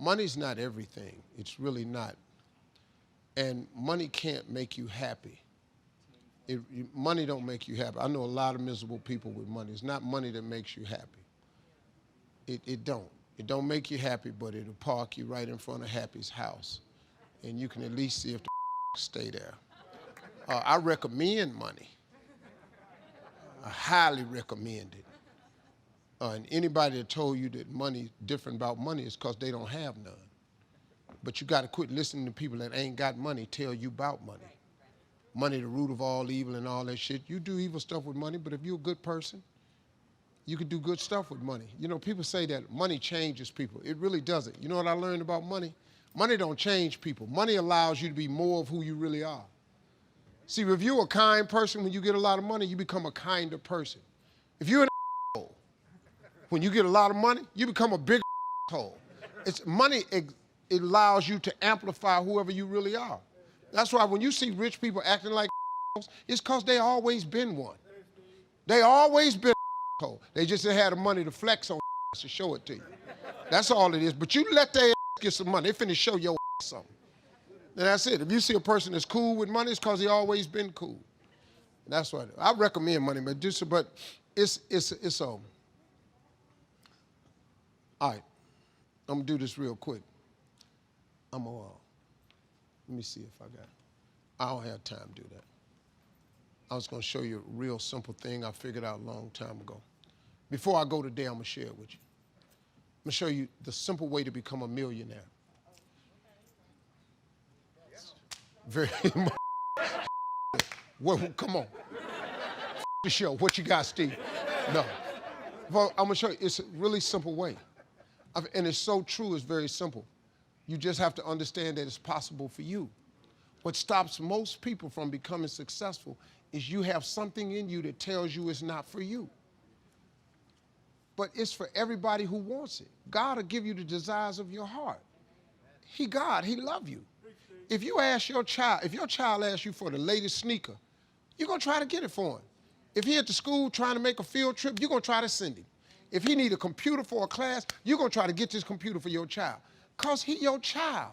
Money's not everything. It's really not. And money can't make you happy. Money don't make you happy. I know a lot of miserable people with money. It's not money that makes you happy. It don't. It don't make you happy, but it'll park you right in front of Happy's house. And you can at least see if the stay there. I recommend money. I highly recommend it. And anybody that told you that money different about money is because they don't have none. But you got to quit listening to people that ain't got money tell you about money. Money the root of all evil and all that shit. You do evil stuff with money, but if you're a good person, you can do good stuff with money. You know, people say that money changes people. It really doesn't. You know what I learned about money? Money don't change people. Money allows you to be more of who you really are. See, if you're a kind person, when you get a lot of money, you become a kinder person. If you're an asshole, when you get a lot of money, you become a bigger asshole. It's money, it allows you to amplify whoever you really are. That's why when you see rich people acting like assholes, it's because they always been one. They always been an asshole. They just ain't had the money to flex on to show it to you. That's all it is. But you let their get some money, they finna show your something. And that's it. If you see a person that's cool with money, it's because he always been cool. And that's what I recommend money, but it's all right. I'm gonna do this real quick. Let me see if I got it. I don't have time to do that. I was gonna show you a real simple thing I figured out a long time ago. Before I go today, I'm gonna share it with you. I'm gonna show you the simple way to become a millionaire. Very well, come on. The show. What you got, Steve? No. Well, I'm gonna show you. It's a really simple way. And it's so true, it's very simple. You just have to understand that it's possible for you. What stops most people from becoming successful is you have something in you that tells you it's not for you. But it's for everybody who wants it. God will give you the desires of your heart. God, he love you. If you ask your child, if your child asks you for the latest sneaker, you're gonna try to get it for him. If he at the school trying to make a field trip, you're gonna try to send him. If he need a computer for a class, you're gonna try to get this computer for your child. Cause he your child.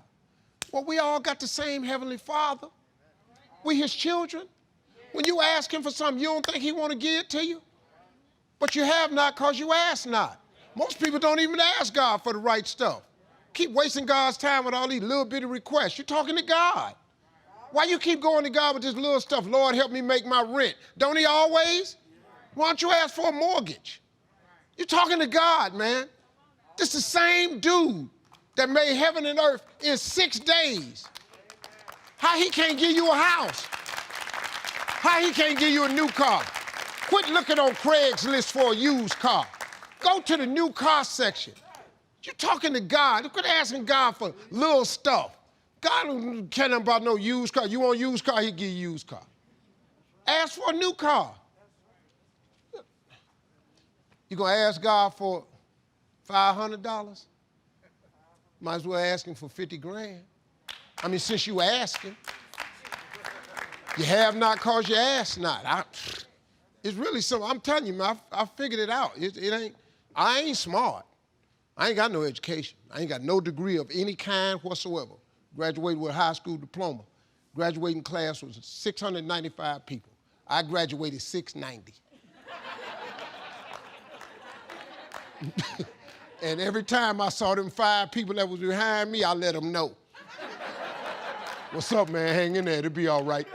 Well, we all got the same Heavenly Father. We his children. When you ask him for something, you don't think he wanna give it to you? But you have not cause you ask not. Most people don't even ask God for the right stuff. Keep wasting God's time with all these little bitty requests. You're talking to God. Why you keep going to God with this little stuff? Lord, help me make my rent. Don't he always? Why don't you ask for a mortgage? You're talking to God, man. This is the same dude that made heaven and earth in 6 days. How he can't give you a house? How he can't give you a new car? Quit looking on Craigslist for a used car. Go to the new car section. You're talking to God. Quit asking God for little stuff. God don't care nothing about no used car. You want a used car, he'll give you a used car. Ask for a new car. You gonna ask God for $500? Might as well ask him for 50 grand. I mean, since you asking, you have not cause you ask not. It's really simple. I'm telling you, man, I figured it out. I ain't smart. I ain't got no education. I ain't got no degree of any kind whatsoever. Graduated with a high school diploma. Graduating class was 695 people. I graduated 690. And every time I saw them 5 people that was behind me, I let them know. What's up, man? Hang in there. It'll be all right.